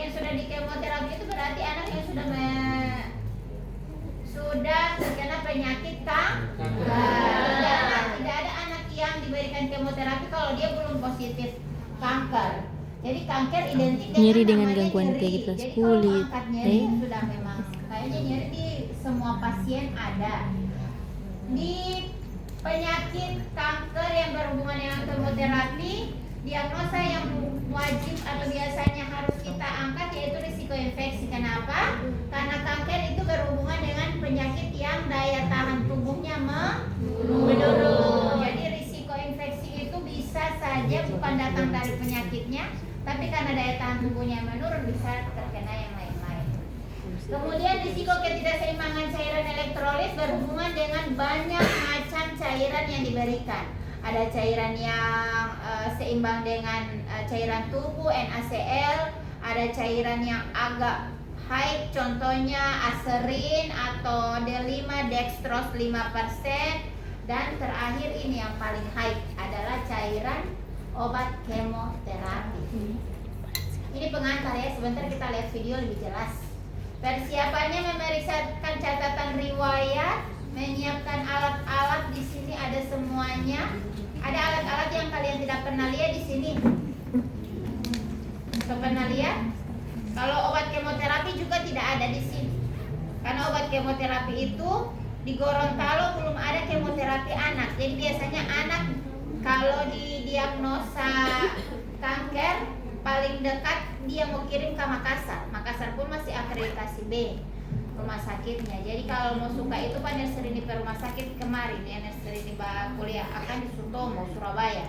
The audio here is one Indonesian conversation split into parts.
yang sudah di kemoterapi itu berarti anak yang sudah terkena penyakit kanker. Tidak ada anak yang diberikan kemoterapi kalau dia belum positif kanker. Jadi kanker identik nyeri dengan namanya gangguan nyeri. aktivitas Jadi kulit. kalau angkat nyeri sudah memang kayaknya nyeri di semua pasien ada. Di penyakit kanker yang berhubungan dengan kemoterapi, diagnosa yang wajib atau biasanya harus kita angkat yaitu risiko infeksi. Kenapa? Karena kanker itu berhubungan dengan penyakit yang daya tahan tubuhnya menurun. Jadi risiko infeksi itu bisa saja bukan datang dari penyakitnya, tapi karena daya tahan tubuhnya menurun bisa terkena yang lain-lain. Kemudian risiko ketidakseimbangan cairan elektrolit berhubungan dengan banyak macam cairan yang diberikan. Ada cairan yang seimbang dengan cairan tubuh NaCl, ada cairan yang agak high, contohnya aserin atau D5 dextrose 5%, dan terakhir ini yang paling high adalah cairan obat kemoterapi. Ini pengantar ya, sebentar kita lihat video lebih jelas. Persiapannya memeriksakan catatan riwayat, menyiapkan alat-alat. Di sini ada semuanya. Ada alat-alat yang kalian tidak pernah lihat di sini. Pernah lihat? Kalau obat kemoterapi juga tidak ada di sini. Karena obat kemoterapi itu di Gorontalo belum ada kemoterapi anak. Jadi biasanya anak kalau didiagnosa kanker paling dekat dia mau kirim ke Makassar. Makassar pun masih akreditasi B rumah sakitnya. Jadi kalau mau suka itu Pak Nersrini ke rumah sakit kemarin, Nersrini kuliah akan di Sutomo, Surabaya.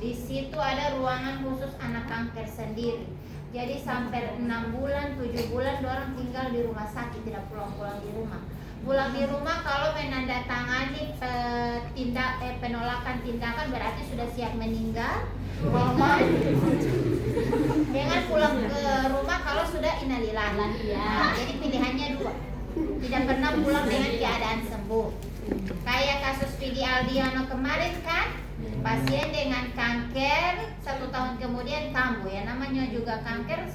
Di situ ada ruangan khusus anak kanker sendiri. Jadi sampai 6 bulan, 7 bulan orang tinggal di rumah sakit, tidak pulang-pulang di rumah. Pulang di rumah kalau menandatangani penolakan tindakan berarti sudah siap meninggal. Jangan pulang ke rumah kalau sudah innalillahi. Jadi pilihannya dua. Tidak pernah pulang dengan keadaan sembuh. Kayak kasus Vidi Aldiano kemarin kan, pasien dengan kanker 1 tahun kemudian kambuh ya, namanya juga kanker.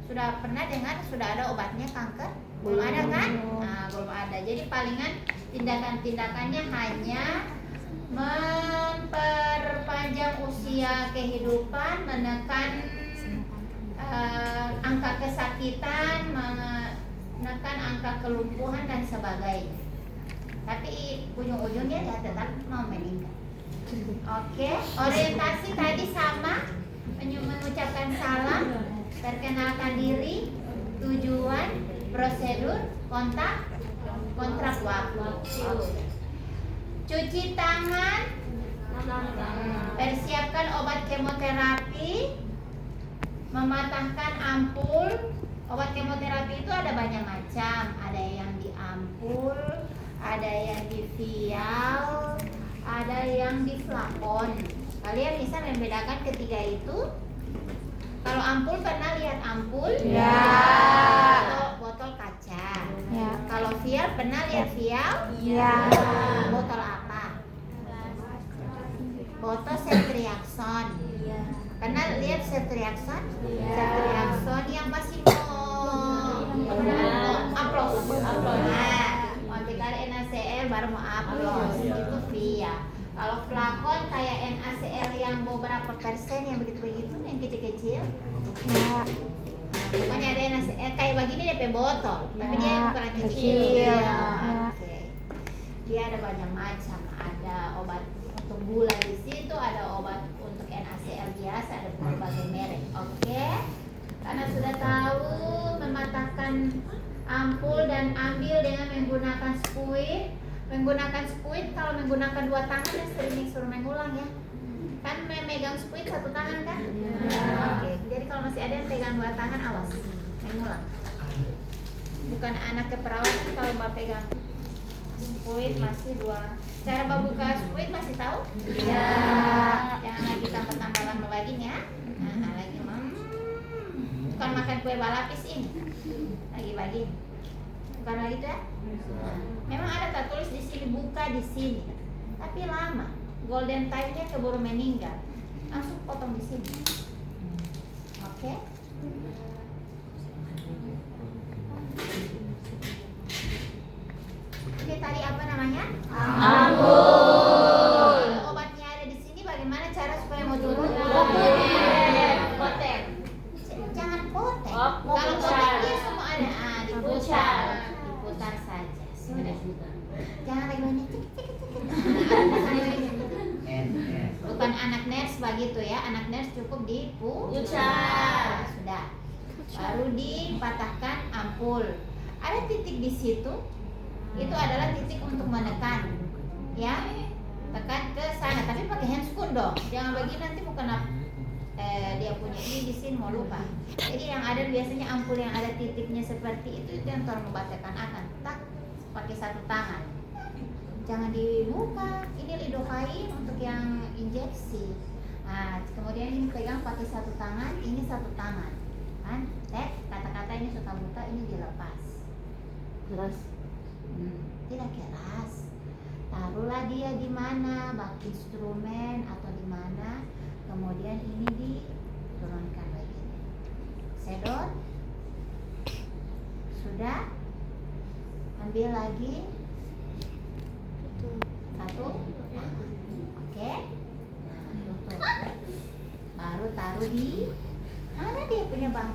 Sudah pernah dengar sudah ada obatnya kanker? Belum ada kan? Nah, belum ada. Jadi palingan tindakan-tindakannya hanya memperpanjang usia kehidupan, menekan angka kesakitan, menekan angka kelumpuhan dan sebagainya. Tapi ujung-ujungnya ya tetap mau meninggal. Oke, orientasi tadi sama, mengucapkan salam, perkenalkan diri, tujuan, prosedur, kontrak waktu. Cuci tangan, persiapkan obat kemoterapi, mematahkan ampul. Obat kemoterapi itu ada banyak macam, ada yang di ampul, ada yang di vial, ada yang di flakon. Kalian bisa membedakan ketiga itu? Kalau ampul pernah lihat ampul? Ya. Atau botol kaca? Ya. Kalau vial pernah lihat vial? Ya. Botol apa? Botol ceftriaxone. Pernah lihat ceftriaxone? Ceftriaxone yang masih aplos. Nah, nanti kali NaCl baru mau aplos, itu via. Kalau flakon kayak NaCl yang beberapa persen yang begitu-begitu, yang kecil-kecil. Ya. Pokoknya ada NaCl kayak begini DP botol, tapi dia ukuran kecil. Ya. Oke. Dia ada banyak macam. Ada obat untuk gula di situ, ada obat untuk NaCl biasa, ada berbagai merek. Oke. Karena sudah tahu mematahkan ampul dan ambil dengan menggunakan spuit. Menggunakan spuit kalau menggunakan 2 tangan ya sering suruh mengulang ya. Kan memegang spuit 1 tangan kan? Oke. Jadi kalau masih ada yang pegang 2 tangan awas mengulang. Bukan anak keperawatan kalau mbak pegang spuit masih 2. Cara mbak buka spuit masih tahu? Ya. Jangan lagi tambah-tambah lama lagi ya. Nah, lagi bukan makan kue balapis ini. Lagi bagi. Bukan lagi itu ya? Memang ada tertulis di sini buka di sini. Tapi lama. Golden time-nya keburu meninggal. Langsung potong di sini. Oke? cukup diputar. Sudah. Baru dipatahkan ampul. Ada titik di situ. Itu adalah titik untuk menekan. Ya. Tekan ke sana, tapi pakai handscoon dong. Jangan bagi nanti mau kena dia punya ini di sini mau lupa. Jadi yang ada biasanya ampul yang ada titiknya seperti itu yang tolong membacakan akan tak pakai satu tangan. Jangan di muka. Ini lidocaine untuk yang injeksi. Nah, kemudian ini pegang pakai satu tangan, ini satu tangan. Kan? Kata-kata ini suka buta, ini dilepas. Keras. Tidak keras. Taruhlah dia di mana, bak instrumen atau di mana. Kemudian ini diturunkan lagi. Sedot. Sudah. Ambil lagi. Satu. Oke. Tutup. Baru taruh di mana dia punya bak.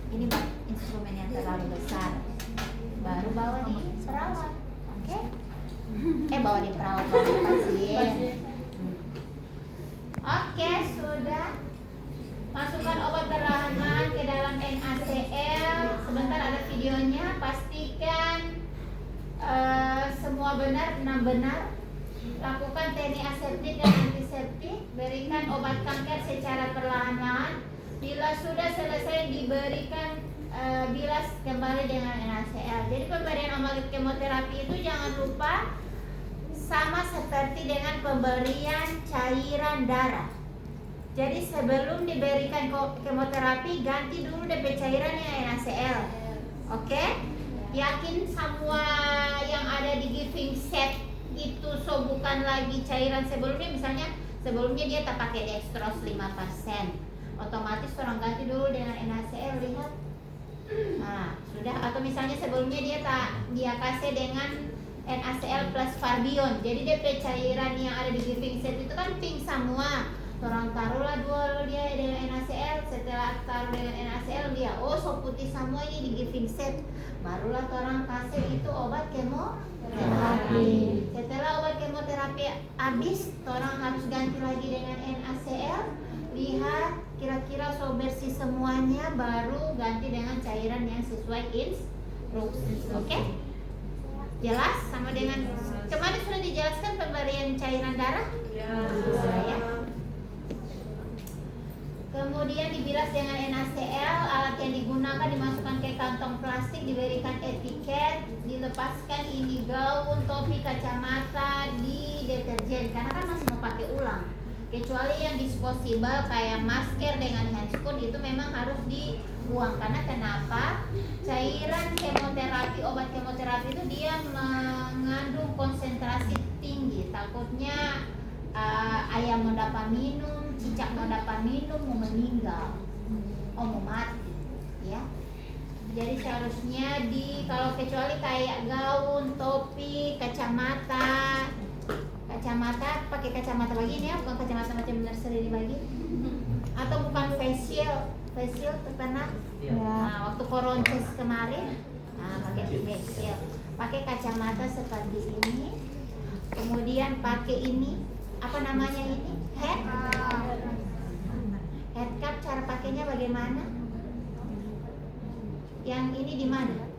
Ini bak instrumen yang terlalu besar. Baru bawa di perawat. Oke. Bawa di perawat, bawa di pasien. Oke, sudah. Masukkan obat perlahan ke dalam NaCl. Sebentar ada videonya. Pastikan semua benar. Lakukan teknik aseptik dan antiseptik. Berikan obat kanker secara perlahan-lahan. Bila sudah selesai diberikan bilas kembali dengan NaCl. Jadi pemberian obat kemoterapi itu jangan lupa sama seperti dengan pemberian cairan darah. Jadi sebelum diberikan kemoterapi ganti dulu DP cairannya NaCl. Oke? Yakin semua yang ada di giving set itu bukan lagi cairan sebelumnya. Misalnya sebelumnya dia tak pakai dextrose 5%. Otomatis orang ganti dulu dengan NaCl, lihat. Nah, sudah. Atau misalnya sebelumnya dia kasih dengan NaCl plus Farbion. Jadi DP cairan yang ada di giving set itu kan pink semua. Orang taruhlah dulu dia dengan NaCl. Setelah taruh dengan NaCl dia so putih semua ini di giving set. Barulah orang kasih itu obat kemoterapi. Setelah obat kemoterapi habis, orang harus ganti lagi dengan NaCl. Lihat kira-kira bersih semuanya, baru ganti dengan cairan yang sesuai instruksi. Oke? Jelas sama dengan kemarin sudah dijelaskan pemberian cairan darah? Ya. Kemudian dibilas dengan NaCl, alat yang digunakan dimasukkan ke kantong plastik, diberikan etiket, dilepaskan ini gaun, topi, kacamata di deterjen karena kan masih mau pakai ulang. Kecuali yang disposable kayak masker dengan handscoon itu memang harus dibuang. Karena kenapa? Cairan kemoterapi, obat kemoterapi itu dia mengandung konsentrasi tinggi. Takutnya ayam mau dapat minum, cicak mau dapat minum, mau meninggal, mau mati, ya. Jadi seharusnya kalau kecuali kayak gaun, topi, kacamata pakai kacamata begini ya, bukan kacamata macam nursery dibagi, atau bukan facial terkena ya. Nah, waktu koronces kemarin, pakai facial, pakai kacamata seperti ini, kemudian pakai ini, apa namanya ini, head cap. Cara pakainya bagaimana? Yang ini di mana?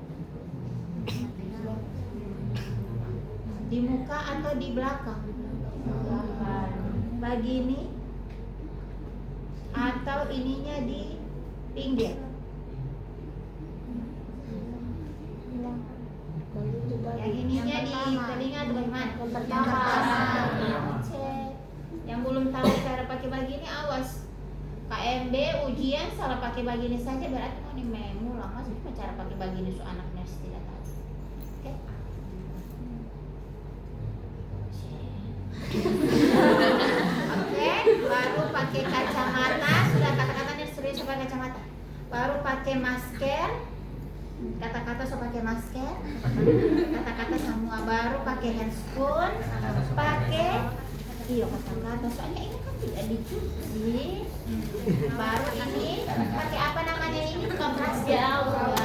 Di muka atau di belakang? Begini atau ininya di pinggir? Yang ininya di telinga atau bagaimana? Yang belum tahu cara pakai begini awas. KMB ujian salah pakai begini saja berarti mau nih memu lama sih cara pakai begini so anak nurse tidak tahu. Oke? Oke, baru pakai kacamata. Sudah kata-katanya serius pakai kacamata. Baru pakai masker. Kata-kata so pakai masker. Kata-kata semua baru pakai handscoon. Pakai kata-kata soalnya ini kan tidak dicuci. Baru ini pakai apa namanya ini? Kompres gaun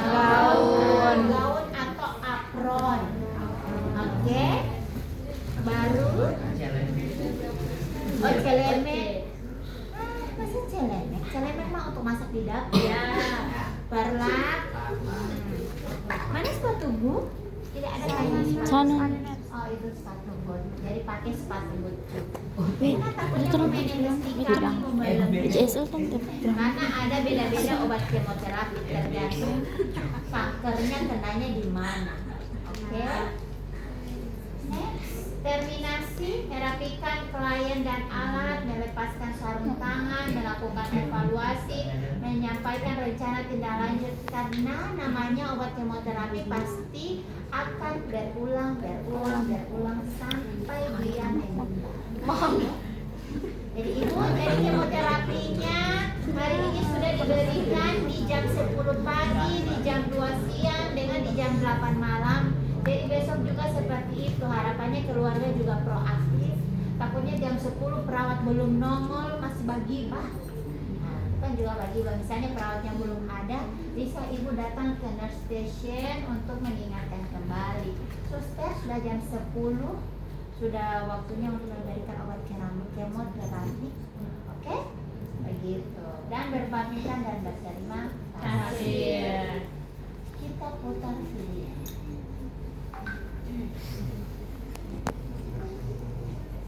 atau apron. Oke. Baru celeme. tidak ya. Perlak. Mana sepatu Bu? Tidak ada kayaknya sepatu. Sana. Oh itu sepatu boot. Jadi pakai sepatu boot. Wait, Karena takutnya itu terang, pemain NST wait kami lang. membeli. JSL kan terang. Karena ada beda-beda obat kemoterapi tergantung kankernya kenanya di mana. Oke. Next, terminasi, merapikan klien dan alat, melepaskan sarung tangan, melakukan evaluasi, menyampaikan rencana tindak lanjut. Karena namanya obat kemoterapi pasti akan berulang sampai dia memang. Jadi ibu, dari kemoterapinya hari ini sudah diberikan di jam 10 pagi, di jam 2 siang, dengan di jam 8 malam. Jadi besok juga seperti itu. Harapannya keluarga juga proaktif. Takutnya jam 10 perawat belum nongol, masih bagi bah. Nah, itu kan juga bagi bah. Misalnya perawatnya belum ada, bisa ibu datang ke nurse station untuk mengingatkan kembali. Suster sudah jam 10, sudah waktunya untuk memberikan obat kemoterapi. Oke? Begitu. Dan berpamitan dan berterima kasih. Kita putar video.